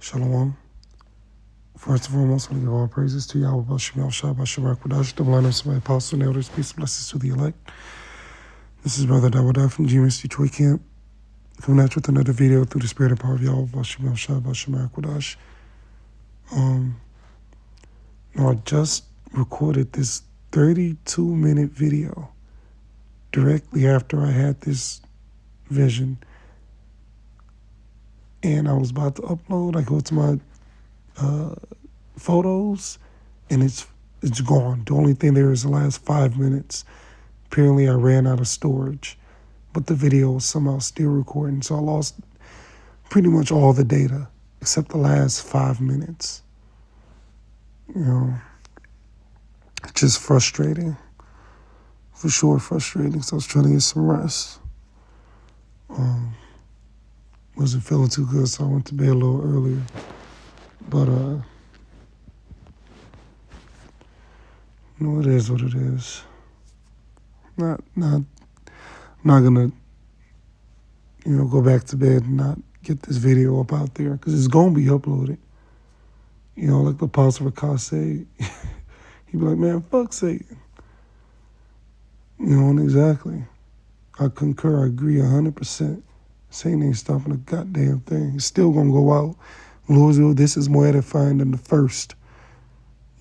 Shalom. First and foremost, I want to give all praises to Yahweh, Bashem, Yahushua, Bashem, Rakwadash, the blind of my apostle and elders, peace and blessings to the elect. This is Brother Dawadah from GMS Detroit Camp, coming at you with another video through the spirit and power of Yahweh, Bashem, Yahushua, Bashem, Rakwadash. I just recorded this 32-minute video directly after I had this vision, and I was about to upload. I go to my photos, and it's gone. The only thing there is the last 5 minutes. Apparently I ran out of storage, but the video was somehow still recording, so I lost pretty much all the data except the last 5 minutes. It's just frustrating. For sure frustrating. So I was trying to get some rest. Wasn't feeling too good, so I went to bed a little earlier. But it is what it is. Not gonna go back to bed and not get this video up out there, because it's gonna be uploaded. Like the Apostle Rakas say, he'd be like, man, fuck Satan. And exactly. I concur, I agree 100%. Satan ain't stopping a goddamn thing. He's still gonna go out. Lord's will, this is more edifying than the first.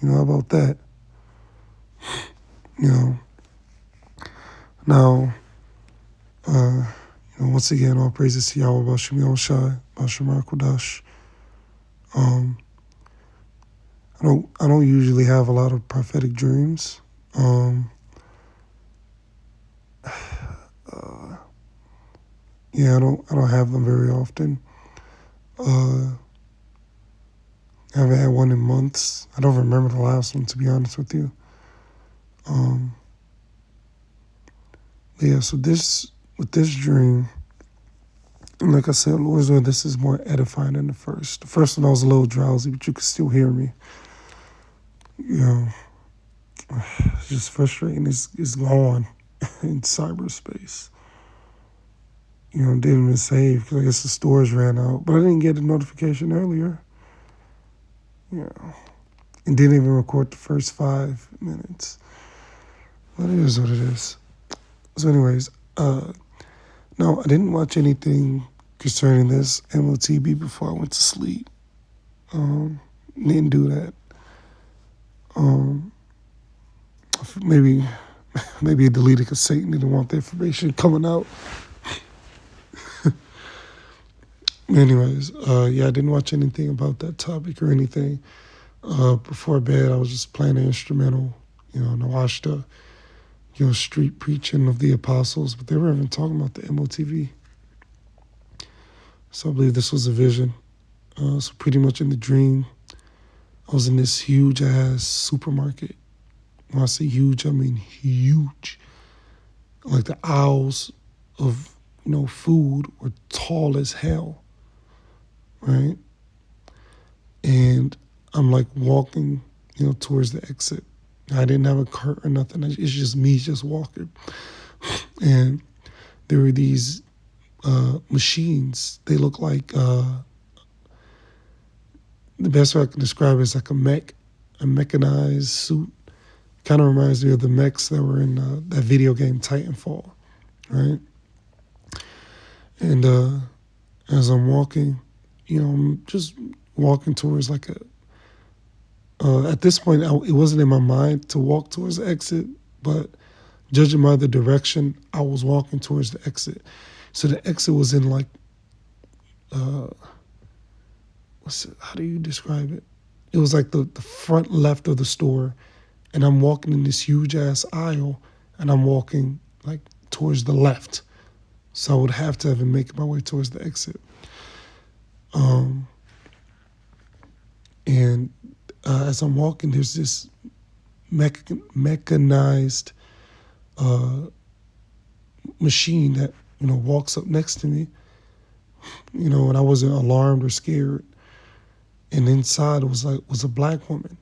How about that? Now, once again, all praises to Yahweh, Bashem, Yahushua, Bashem, Rakwadash. I don't usually have a lot of prophetic dreams. I don't have them very often. I haven't had one in months. I don't remember the last one, to be honest with you. So with this dream, like I said, Lord's will, this is more edifying than the first. The first one I was a little drowsy, but you could still hear me. It's just frustrating. It's gone in cyberspace. Didn't even save because I guess the storage ran out. But I didn't get a notification earlier. And didn't even record the first 5 minutes. But it is what it is. So anyways, no, I didn't watch anything concerning this Motb before I went to sleep. Didn't do that. Maybe it deleted because Satan didn't want the information coming out. Anyways, I didn't watch anything about that topic or anything. Before bed, I was just playing an instrumental, and I watched the, street preaching of the apostles, but they were even talking about the Motb. So I believe this was a vision. So pretty much in the dream, I was in this huge-ass supermarket. When I say huge, I mean huge. Like the aisles of, food were tall as hell, right? And I'm like walking, towards the exit. I didn't have a cart or nothing. It's just me just walking. And there were these machines. They look like, the best way I can describe it is like a mechanized suit. Kind of reminds me of the mechs that were in that video game Titanfall, right? And as I'm walking, I'm just walking towards like at this point, it wasn't in my mind to walk towards the exit, but judging by the direction, I was walking towards the exit. So the exit was in like, how do you describe it? It was like the front left of the store, and I'm walking in this huge-ass aisle, and I'm walking like towards the left. So I would have to have been making my way towards the exit. And as I'm walking, there's this mechanized machine that, walks up next to me, and I wasn't alarmed or scared. And inside was a black woman.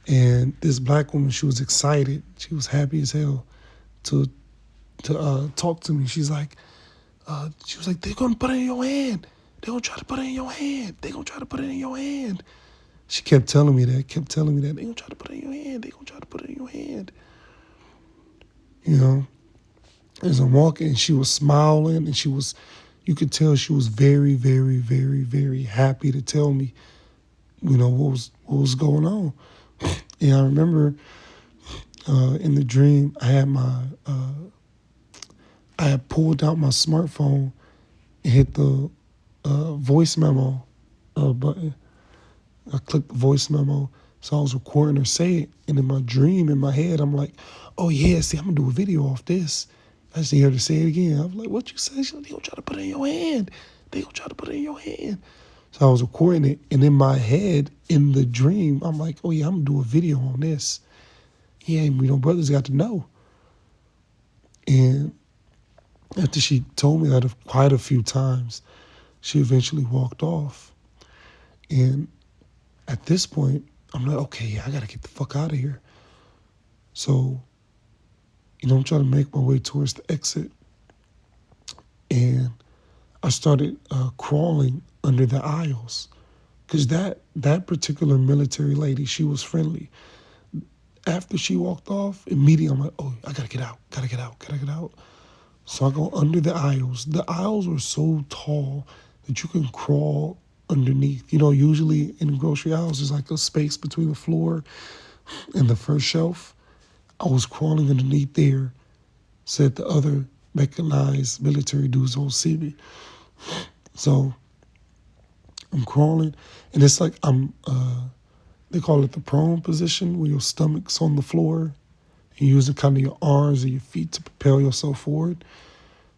And this black woman, she was excited. She was happy as hell to talk to me. She was like, they're going to put it in your hand. They gonna try to put it in your hand. They gonna try to put it in your hand. She kept telling me that, They gonna try to put it in your hand. They gonna try to put it in your hand. You know, as I'm walking, she was smiling and you could tell she was very, very, very, very happy to tell me, what was going on. And I remember in the dream, I had pulled out my smartphone and hit the voice memo button. I clicked the voice memo, so I was recording her say it. And in my dream, in my head, I'm like, oh yeah, see, I'm gonna do a video off this. I just need her to say it again. I was like, what you say? She's like, they gonna try to put it in your hand. They gonna try to put it in your hand. So I was recording it, and in my head, in the dream, I'm like, oh yeah, I'm gonna do a video on this. Yeah, brothers got to know. And after she told me that quite a few times, she eventually walked off. And at this point, I'm like, okay, yeah, I gotta get the fuck out of here. So, I'm trying to make my way towards the exit. And I started crawling under the aisles. Because that particular military lady, she was friendly. After she walked off, immediately I'm like, oh, I gotta get out. So I go under the aisles. The aisles were so tall that you can crawl underneath. Usually in grocery aisles, there's like a space between the floor and the first shelf. I was crawling underneath there so that the other mechanized military dudes don't see me. So I'm crawling, and it's like they call it the prone position, where your stomach's on the floor. You use kind of your arms or your feet to propel yourself forward.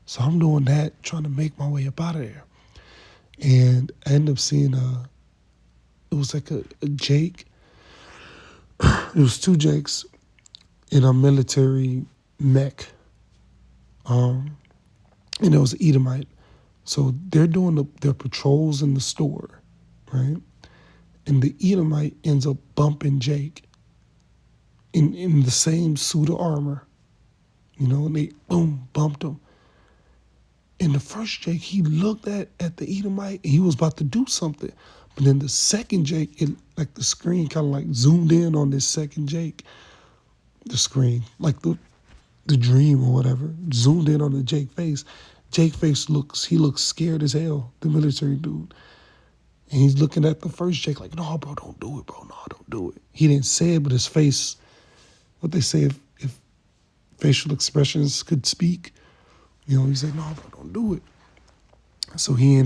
So I'm doing that, trying to make my way up out of there. And I end up seeing it was like a Jake. It was two Jakes in a military mech. And it was an Edomite. So they're doing their patrols in the store, right? And the Edomite ends up bumping Jake in the same suit of armor, and they, boom, bumped him. And the first Jake, he looked at the Edomite and he was about to do something. But then the second Jake, the screen kind of like zoomed in on this second Jake. The screen, like the dream or whatever, zoomed in on the Jake face. Jake face looks scared as hell, the military dude. And he's looking at the first Jake like, no, bro, don't do it, bro. No, don't do it. He didn't say it, but his face, what they say, if facial expressions could speak, he's like, no, bro, don't do it. So he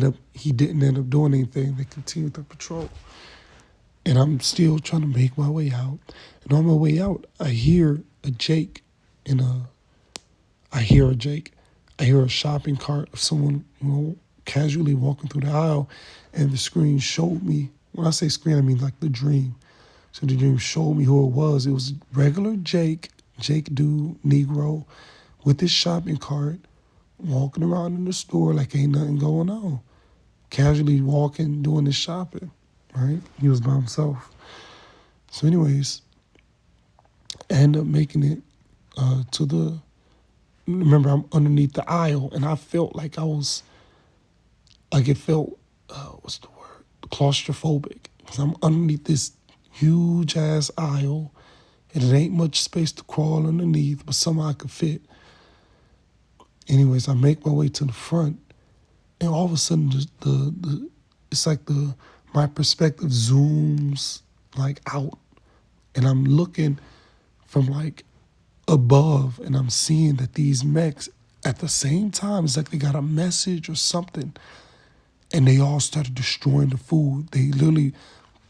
didn't end up doing anything. They continued the patrol. And I'm still trying to make my way out. And on my way out, I hear a Jake I hear a shopping cart of someone, casually walking through the aisle, and the screen showed me, when I say screen, I mean like the dream. So the dream showed me who it was. It was regular Jake dude, Negro, with his shopping cart, walking around in the store like ain't nothing going on. Casually walking, doing his shopping, right? He was by himself. So anyways, I end up making it remember I'm underneath the aisle, and I felt like what's the word? Claustrophobic. Because I'm underneath this huge ass aisle, and it ain't much space to crawl underneath, but somehow I could fit. Anyways, I make my way to the front, and all of a sudden it's like my perspective zooms like out, and I'm looking from like above, and I'm seeing that these mechs at the same time, it's like they got a message or something, and they all started destroying the food. They literally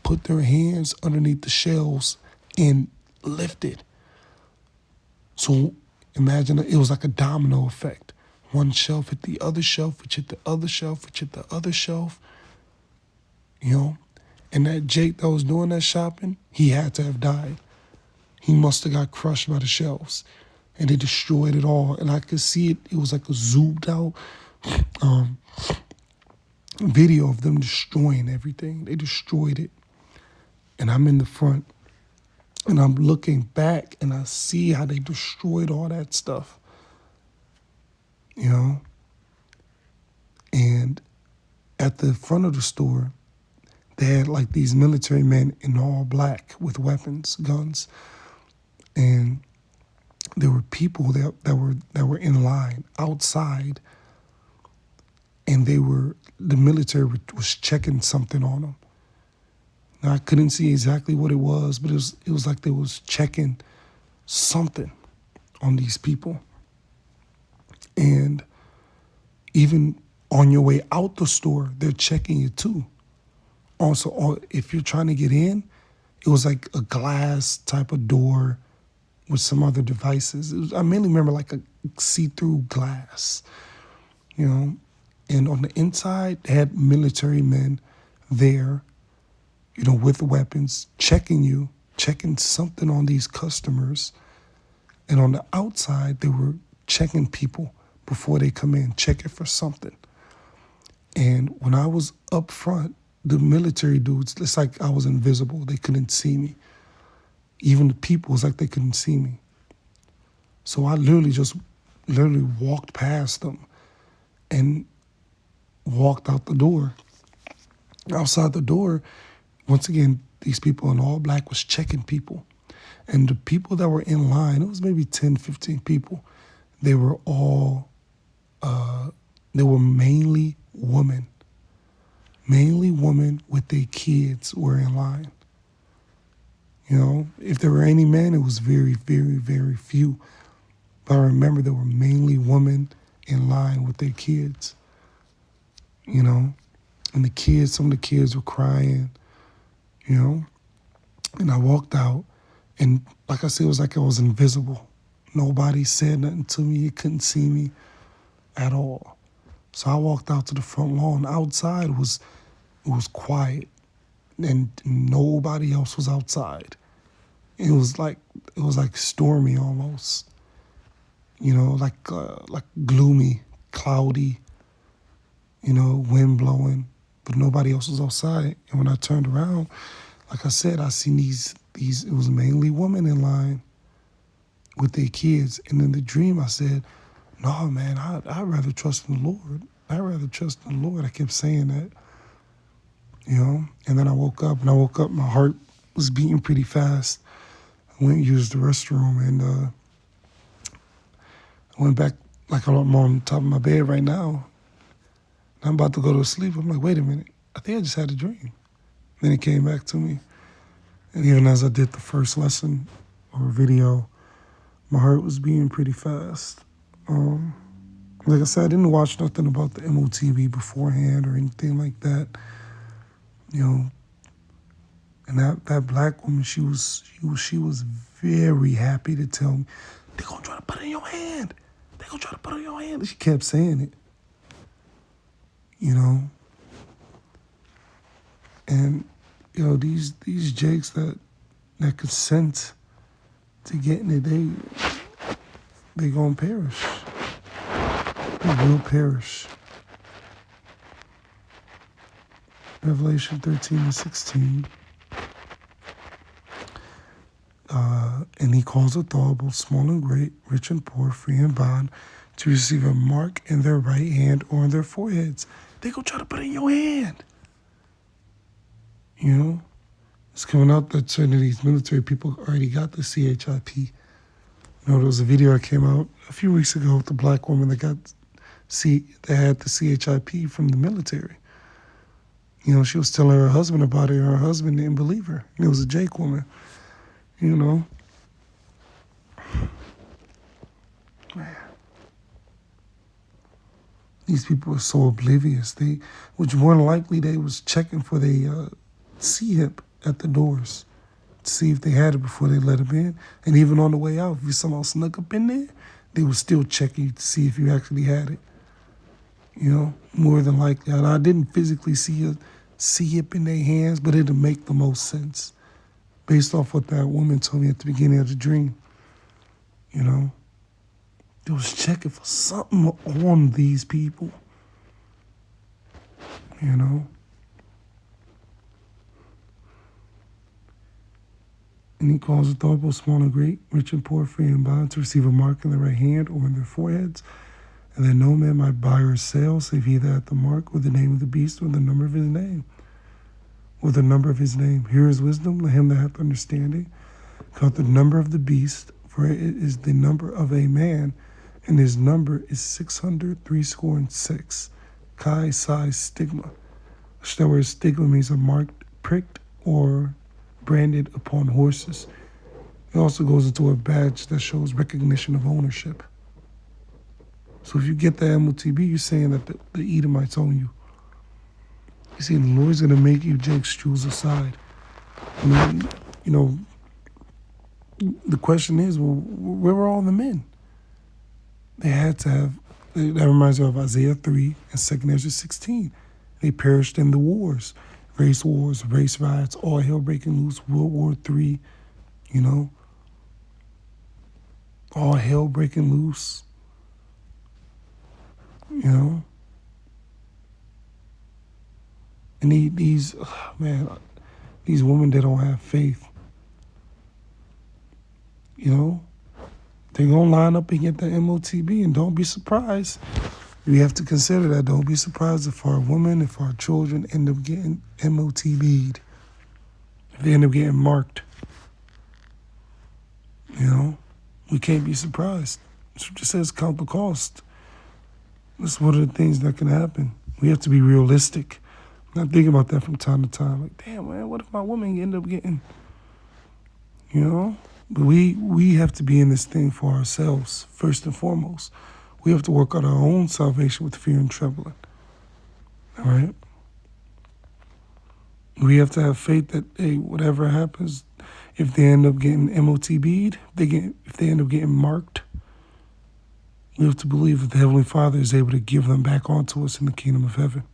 put their hands underneath the shelves and lifted. So imagine it was like a domino effect. One shelf hit the other shelf, which hit the other shelf, which hit the other shelf, And that Jake that was doing that shopping, he had to have died. He must have got crushed by the shelves, and they destroyed it all. And I could see it. It was like a zoomed out video of them destroying everything. They destroyed it. And I'm in the front, and I'm looking back, and I see how they destroyed all that stuff. And at the front of the store, they had like these military men in all black with weapons, guns, and there were people that were in line outside, and the military was checking something on them. Now I couldn't see exactly what it was, but it was like they was checking something on these people. And even on your way out the store, they're checking you too. Also, if you're trying to get in, it was like a glass type of door with some other devices. I mainly remember like a see-through glass, you know. And on the inside, they had military men there, you know, with weapons, checking you, checking something on these customers. And on the outside, they were checking people before they come in, checking for something. And when I was up front, the military dudes, it's like I was invisible. They couldn't see me. Even the people, it's like they couldn't see me. So I literally walked past them and walked out the door. Outside the door, once again, these people in all black was checking people. And the people that were in line, it was maybe 10, 15 people. They were all, they were mainly women. Mainly women with their kids were in line. You know, if there were any men, it was very, very, very few. But I remember there were mainly women in line with their kids. You know, and some of the kids were crying, you know. And I walked out, and like I said, it was like I was invisible. Nobody said nothing to me. You couldn't see me at all. So I walked out to the front lawn. Outside it was quiet, and nobody else was outside. It was like stormy almost, you know, like gloomy, cloudy, you know, wind blowing, but nobody else was outside. And when I turned around, like I said, I seen these. It was mainly women in line with their kids. And in the dream, I said, "No, man, I'd rather trust in the Lord. I'd rather trust in the Lord." I kept saying that, you know. And then I woke up, my heart was beating pretty fast. I went and used the restroom, and I went back, like I'm on top of my bed right now. I'm about to go to sleep. I'm like, wait a minute. I think I just had a dream. Then it came back to me. And even as I did the first lesson or video, my heart was beating pretty fast. Like I said, I didn't watch nothing about the Motb beforehand or anything like that. You know, and that black woman, she was very happy to tell me, "They're gonna try to put it in your hand. They're gonna try to put it in your hand." And she kept saying it. You know. And, you know, these jakes that consent to getting it, they gonna perish. They will perish. Revelation 13:16. And he calls it all, both small and great, rich and poor, free and bond, to receive a mark in their right hand or in their foreheads. They gonna try to put it in your hand. You know, it's coming out that certain of these military people already got the CHIP. You know, there was a video that came out a few weeks ago with the black woman that had the CHIP from the military. You know, she was telling her husband about it, and her husband didn't believe her. And it was a Jake woman, you know. Man. These people are so oblivious. Which more than likely they was checking for the C-hip at the doors to see if they had it before they let them in. And even on the way out, if you somehow snuck up in there, they were still checking you to see if you actually had it. You know, more than likely. And I didn't physically see a C-hip in their hands, but it'd make the most sense based off what that woman told me at the beginning of the dream. You know, they was checking for something on these people. You know. And he calls it all, both small and great, rich and poor, free and bond, to receive a mark in their right hand or in their foreheads. and that no man might buy or sell save he that hath the mark, or the name of the beast, or the number of his name, or the number of his name. Here is wisdom, let him that hath understanding count the number of the beast, for it is the number of a man, and his number is 666. Chi Psi Stigma. That word stigma means a marked, pricked, or branded upon horses. It also goes into a badge that shows recognition of ownership. So if you get the Motb, you're saying that the Edomites own you. You see, the Lord's going to make you Jake's jewels aside. I mean, the question is, well, where were all the men? They had to have, that reminds me of Isaiah 3 and 2 Ezra 16. They perished in the wars, race riots, all hell breaking loose, World War III, all hell breaking loose, And these women, they don't have faith, They're going to line up and get the Motb, and don't be surprised. We have to consider that. Don't be surprised if our women, if our children end up getting Motb'd, if they end up getting marked. We can't be surprised. It just says count the cost. That's one of the things that can happen. We have to be realistic. Not thinking about that from time to time. Like, damn, man, what if my woman end up getting, But we have to be in this thing for ourselves, first and foremost. We have to work out our own salvation with fear and trembling. All right? We have to have faith that, hey, whatever happens, if they end up getting Motb'd, if they end up getting marked, we have to believe that the Heavenly Father is able to give them back onto us in the kingdom of heaven.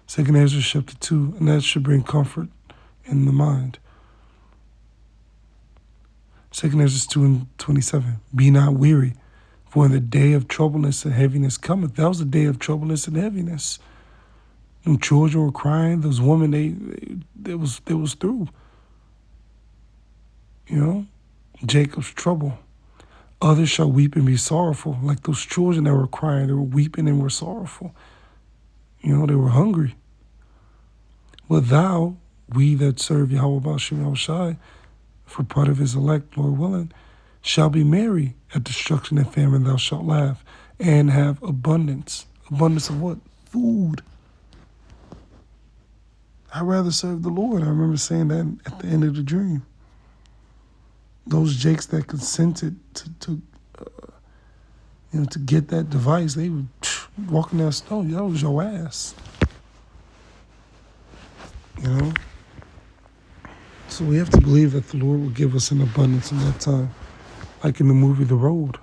2 Ezra chapter 2, and that should bring comfort in the mind. 2 Ezra 2 and 27, be not weary, for in the day of troubleness and heaviness cometh. That was the day of troubleness and heaviness. Them children were crying. Those women, they was through. Jacob's trouble. Others shall weep and be sorrowful. Like those children that were crying, they were weeping and were sorrowful. They were hungry. But thou, we that serve Yahweh B'Shem Yahushai, for part of his elect, Lord willing, shall be merry. At destruction and famine thou shalt laugh, and have abundance. Abundance of what? Food. I'd rather serve the Lord. I remember saying that at the end of the dream. Those Jakes that consented to get that device, they were walking down stone. That was your ass. So we have to believe that the Lord will give us an abundance in that time. Like in the movie The Road.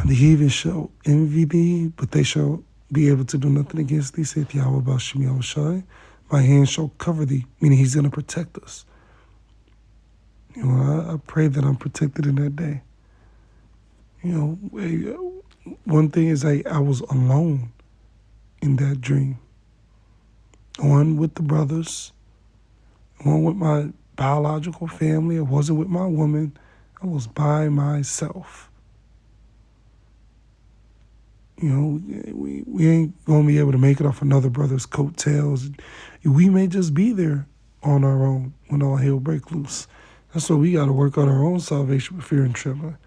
The heathen shall envy thee, but they shall be able to do nothing against thee, saith Yahweh B'Shem Yahushai. My hand shall cover thee, meaning he's going to protect us. I pray that I'm protected in that day. One thing is I was alone in that dream. One with the brothers, one with my biological family. I wasn't with my woman. I was by myself. We ain't going to be able to make it off another brother's coattails. We may just be there on our own when all hell break loose. That's why we got to work out our own salvation with fear and trembling.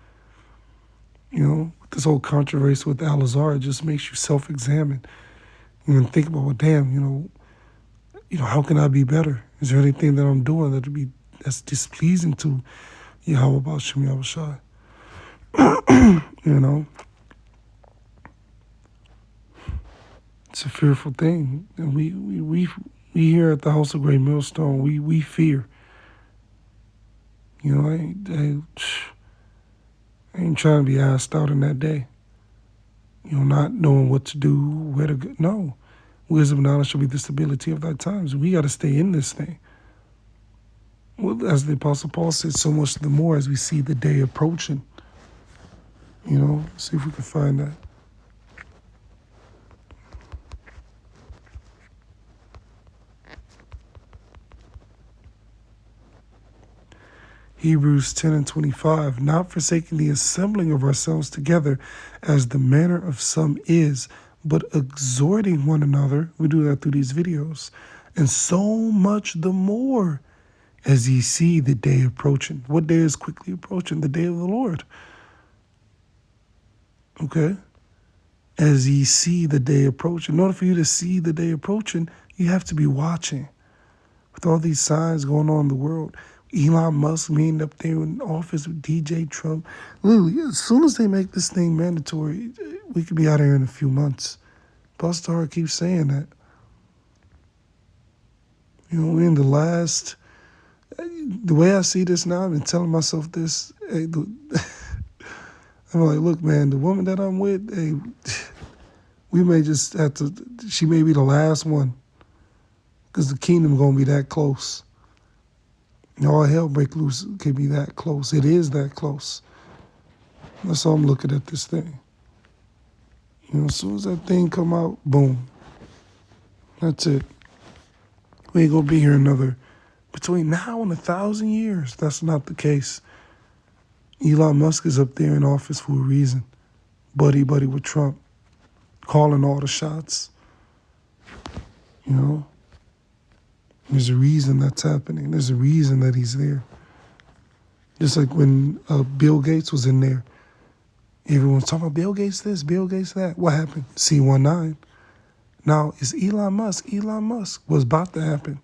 This whole controversy with Al-Azhar, it just makes you self-examine. And think about, well, damn, how can I be better? Is there anything that I'm doing that's displeasing to Yahweh B'Shem Yahushai? It's a fearful thing. And we here at the House of Great Millstone, we fear. I ain't trying to be asked out in that day. Not knowing what to do, where to go. No. Wisdom and knowledge shall be the stability of thy times. We got to stay in this thing. Well, as the Apostle Paul said, so much the more as we see the day approaching. See if we can find that. Hebrews 10 and 25, not forsaking the assembling of ourselves together as the manner of some is, but exhorting one another. We do that through these videos. And so much the more as ye see the day approaching. What day is quickly approaching? The day of the Lord. Okay? As ye see the day approaching. In order for you to see the day approaching, you have to be watching. With all these signs going on in the world, Elon Musk meeting up there in office with DJ Trump. Literally, as soon as they make this thing mandatory, we could be out of here in a few months. Buster keeps saying that. You know, we're in the last. The way I see this now, I've been telling myself this. Hey, I'm like, look, man, the woman that I'm with, hey, we may just have to. She may be the last one, because the kingdom gonna be that close. All hell break loose can be that close. It is that close. That's how I'm looking at this thing. You know, as soon as that thing come out, boom. That's it. We ain't gonna be here another, between now and 1,000 years. That's not the case. Elon Musk is up there in office for a reason. Buddy with Trump. Calling all the shots. You know? There's a reason that's happening. There's a reason that he's there. Just like when Bill Gates was in there. Everyone's talking about Bill Gates this, Bill Gates that. What happened? C-19. Now, it's Elon Musk. Elon Musk. What's about to happen?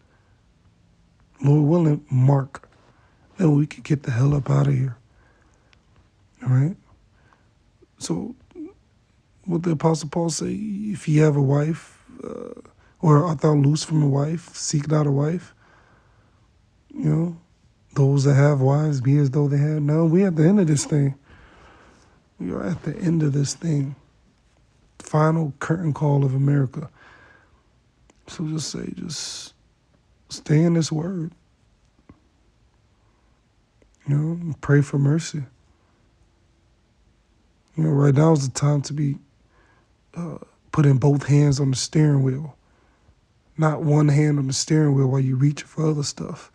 Lord willing, Mark. Then we can get the hell up out of here. All right? So, what the Apostle Paul say? If you have a wife, or art thou loose from a wife, seek not a wife. You know, those that have wives, be as though they have none. We at the end of this thing. We are at the end of this thing. Final curtain call of America. So just stay in this word. You know, and pray for mercy. You know, right now is the time to be putting both hands on the steering wheel. Not one hand on the steering wheel while you reach for other stuff.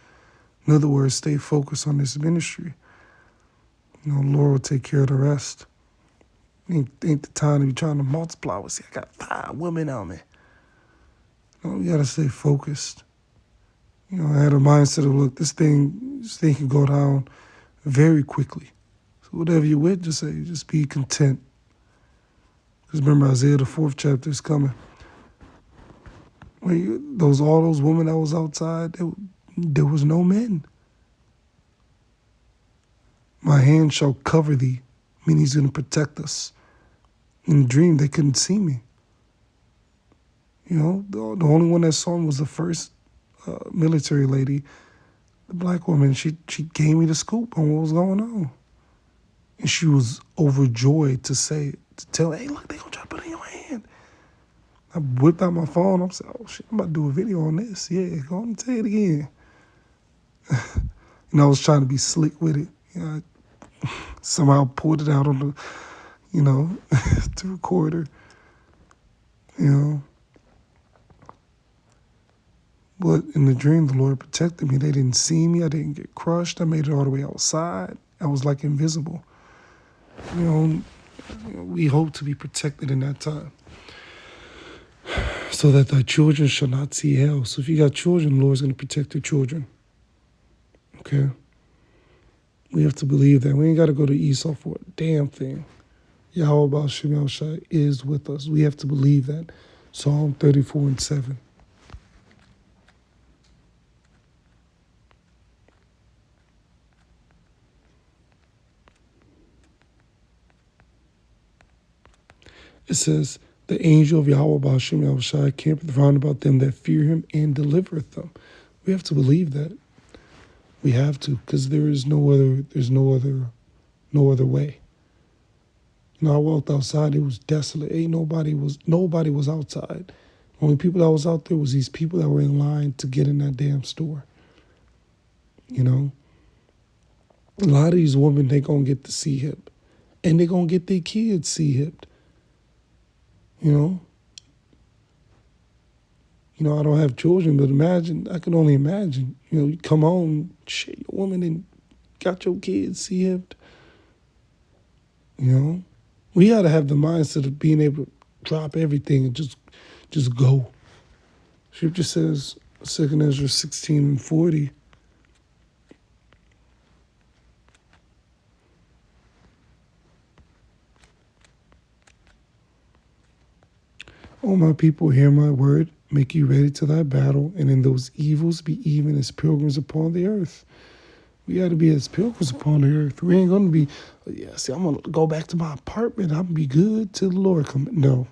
In other words, stay focused on this ministry. You know, Lord will take care of the rest. Ain't the time to be trying to multiply. Well, see, I got 5 women on me. You know, you gotta stay focused. You know, I had a mindset of, look, this thing can go down very quickly. So whatever you're with, just be content. Because remember, Isaiah the 4th chapter is coming. When all those women that was outside, there was no men. My hand shall cover thee, meaning he's going to protect us. In the dream, they couldn't see me. You know, the only one that saw me was the first military lady, the black woman. She gave me the scoop on what was going on. And she was overjoyed to tell, hey, look, they going to try to put it in your hand. I whipped out my phone. I'm saying, oh, shit, I'm about to do a video on this. Yeah, go on and say it again. And I was trying to be slick with it. You know, I somehow pulled it out on the, to record her. You know. But in the dream, the Lord protected me. They didn't see me. I didn't get crushed. I made it all the way outside. I was like invisible. You know, we hope to be protected in that time. So that thy children shall not see hell. So if you got children, the Lord's going to protect your children. Okay? We have to believe that. We ain't got to go to Esau for a damn thing. Yahweh Shem Shai is with us. We have to believe that. Psalm 34 and 7. It says, the angel of Yahweh Shem Shai campeth round about them that fear him and delivereth them. We have to believe that. We have to, because there's no other way. You know, I walked outside, it was desolate. Nobody was outside. The only people that was out there was these people that were in line to get in that damn store. You know? A lot of these women, they gonna get the C-hip. And they gonna get their kids C-hipped. You know? I don't have children, but I can only imagine. You know, you come home, shit, your woman didn't got your kids see him. You know, we got to have the mindset of being able to drop everything and just go. Scripture says, 2 Ezra 16:40. O my people, hear my word, make you ready to thy battle, and in those evils be even as pilgrims upon the earth. We got to be as pilgrims upon the earth. We ain't going to be, yeah, see, I'm going to go back to my apartment. I'm going to be good till the Lord come. No.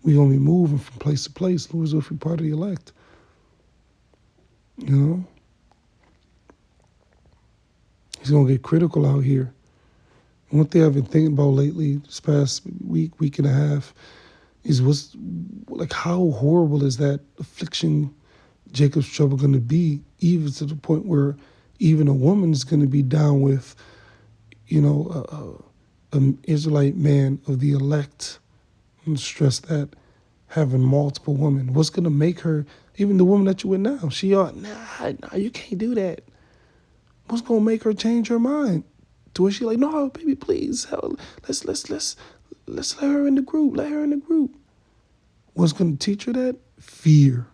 We going to be moving from place to place. Lord's if we part of the elect. You know? He's going to get critical out here. And one thing I've been thinking about lately, this past week and a half, is how horrible is that affliction, Jacob's trouble, going to be, even to the point where even a woman is going to be down with, an Israelite man of the elect. I'm going to stress that, having multiple women. What's going to make her, even the woman that you with now, she ought, nah, you can't do that. What's going to make her change her mind? To where she like, no, baby, please, let's let her in the group. Let her in the group. What's going to teach her that? Fear.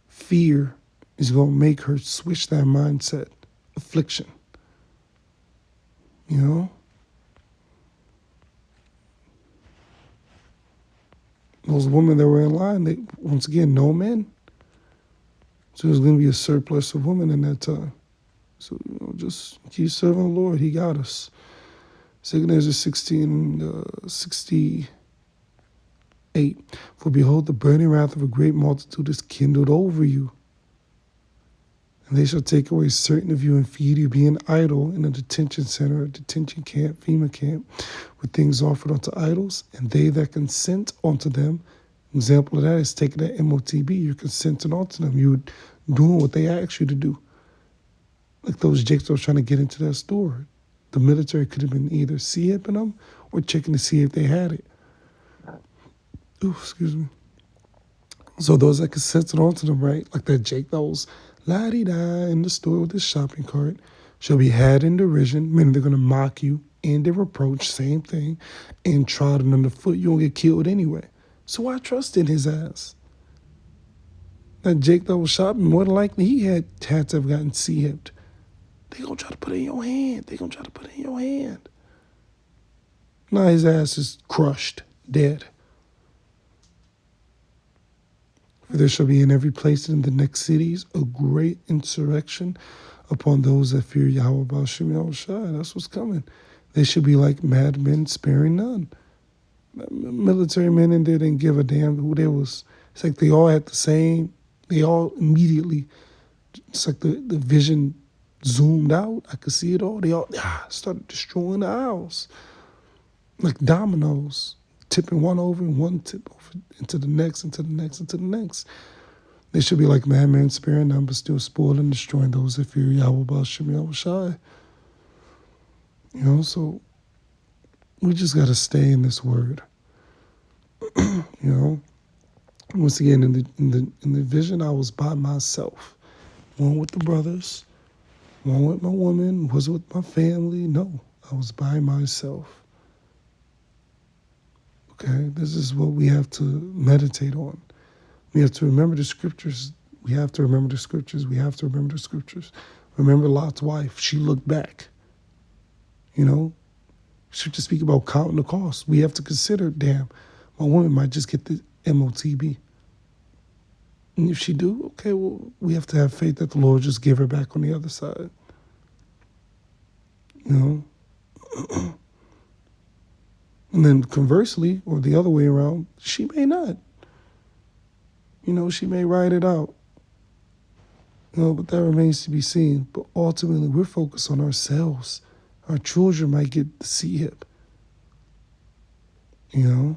Fear is going to make her switch that mindset. Affliction. You know? Those women that were in line, they, once again, no men. So there's going to be a surplus of women in that time. So, just keep serving the Lord. He got us. 2 Ezra 16:68. For behold, the burning wrath of a great multitude is kindled over you. And they shall take away certain of you and feed you, being idle in a detention center, a detention camp, FEMA camp, with things offered unto idols, and they that consent unto them. An example of that is taking that Motb. You're consenting unto them. You're doing what they ask you to do. Like those jakes that was trying to get into that store. The military could have been either sea-hipping them or checking to see if they had it. Ooh, excuse me. So those that consented onto them, right? Like that Jake that was la-di-da in the store with his shopping cart shall be had in derision, meaning they're going to mock you and they reproach, same thing, and trodden underfoot. You won't get killed anyway. So why trust in his ass? That Jake that was shopping, more than likely he had to have gotten sea-hipped. They gonna try to put it in your hand. They gonna try to put it in your hand. Now his ass is crushed, dead. For there shall be in every place in the next cities a great insurrection upon those that fear Yahweh Ba'ashem Yahushua. That's what's coming. They should be like madmen, sparing none. Military men in there didn't give a damn who they was. It's like they all had the same. They all immediately. It's like the vision zoomed out. I could see it all. They all started destroying the aisles like dominoes, tipping one over and one tip over into the next, into the next, into the next. They should be like madmen, sparing none, but still spoiling and destroying those that fear Yahweh Ba'ashem Yahushua. You know, so we just got to stay in this word. You know, once again, in the vision, I was by myself, one with the brothers. One with my woman, was with my family. No, I was by myself. Okay, this is what we have to meditate on. We have to remember the scriptures. We have to remember the scriptures. We have to remember the scriptures. Remember Lot's wife. She looked back. You know, scripture speak about counting the cost. We have to consider, damn, my woman might just get the Motb. And if she do, okay, well, we have to have faith that the Lord just give her back on the other side. You know? And then conversely, or the other way around, she may not. You know, she may ride it out. You know, but that remains to be seen. But ultimately, we're focused on ourselves. Our children might get the sea-hip. You know?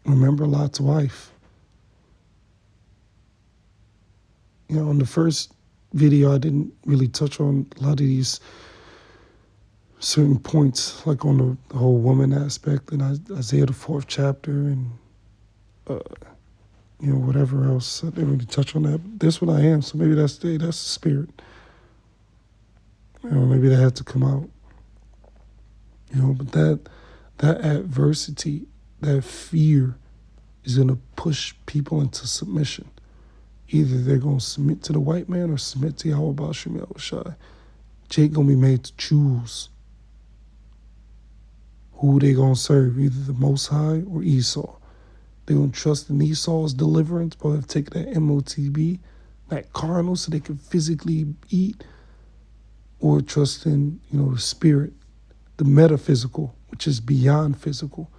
Remember Lot's wife. You know, in the first video, I didn't really touch on a lot of these certain points, like on the whole woman aspect in Isaiah, the 4th chapter, and, whatever else. I didn't really touch on that. But that's what I am, so maybe that's the spirit. Maybe that had to come out. But that adversity, that fear is going to push people into submission. Either they're going to submit to the white man or submit to Yahweh Ba'ashem Yahushai. Jake going to be made to choose who they going to serve, either the Most High or Esau. They're going to trust in Esau's deliverance, but they'll take that Motb, that carnal, so they can physically eat, or trust in, the spirit, the metaphysical, which is beyond physical,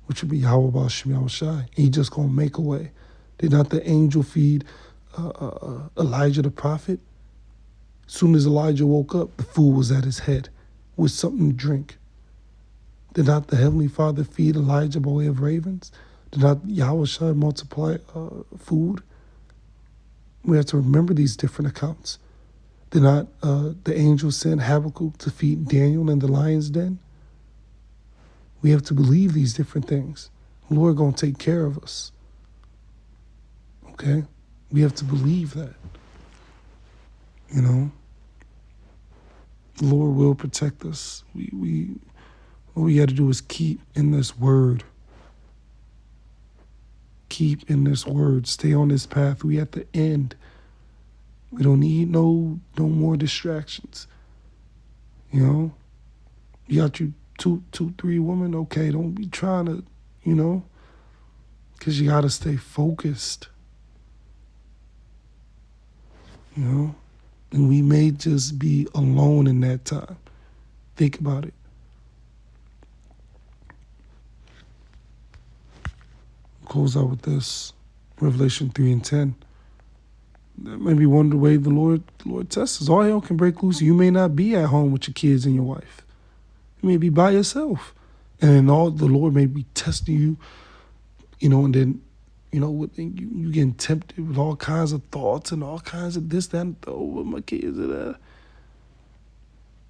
which would be Yahweh Ba'ashem Yahushai. And he just going to make a way. Did not the angel feed Elijah the prophet? As soon as Elijah woke up, the food was at his head with something to drink. Did not the Heavenly Father feed Elijah by way of ravens? Did not Yahushua multiply food? We have to remember these different accounts. Did not the angel send Habakkuk to feed Daniel in the lion's den? We have to believe these different things. The Lord going to take care of us. Okay? We have to believe that. The Lord will protect us. What we got to do is keep in this word. Keep in this word. Stay on this path. We at the end. We don't need no more distractions. You got you two, 3 women. Okay, don't be trying to, because you got to stay focused. And we may just be alone in that time. Think about it. Close out with this. Revelation 3:10. That may be one of the way the Lord tests us. All hell can break loose. You may not be at home with your kids and your wife. You may be by yourself. And all the Lord may be testing you, and then, you getting tempted with all kinds of thoughts and all kinds of this, that, and with my kids and that.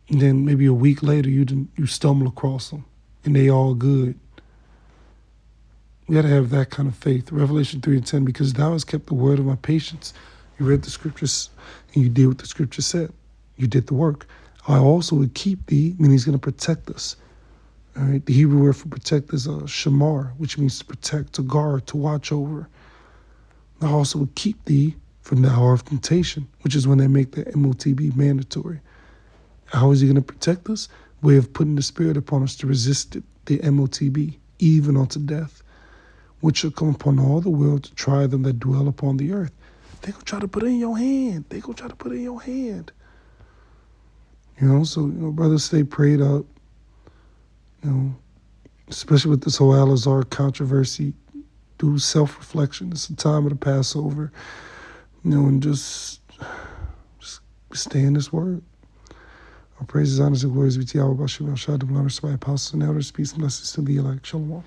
And then maybe a week later, you stumble across them, and they all good. We got to have that kind of faith. Revelation 3:10, because thou hast kept the word of my patience. You read the scriptures, and you did what the scripture said. You did the work. I also would keep thee, meaning he's going to protect us. All right. The Hebrew word for protect is shamar, which means to protect, to guard, to watch over. I also would keep thee from the hour of temptation, which is when they make the Motb mandatory. How is he going to protect us? Way of putting the Spirit upon us to resist the Motb, even unto death, which shall come upon all the world to try them that dwell upon the earth. They gonna try to put it in your hand. So, brothers, stay prayed up. Especially with this whole Al-Azhar controversy, do self-reflection. It's the time of the Passover, and just stay in this word. Our praises, honors, and glories be to Yahweh, Ba'ashem, Yahshua, the apostles and elders, peace and blessings to the elect. Shalom.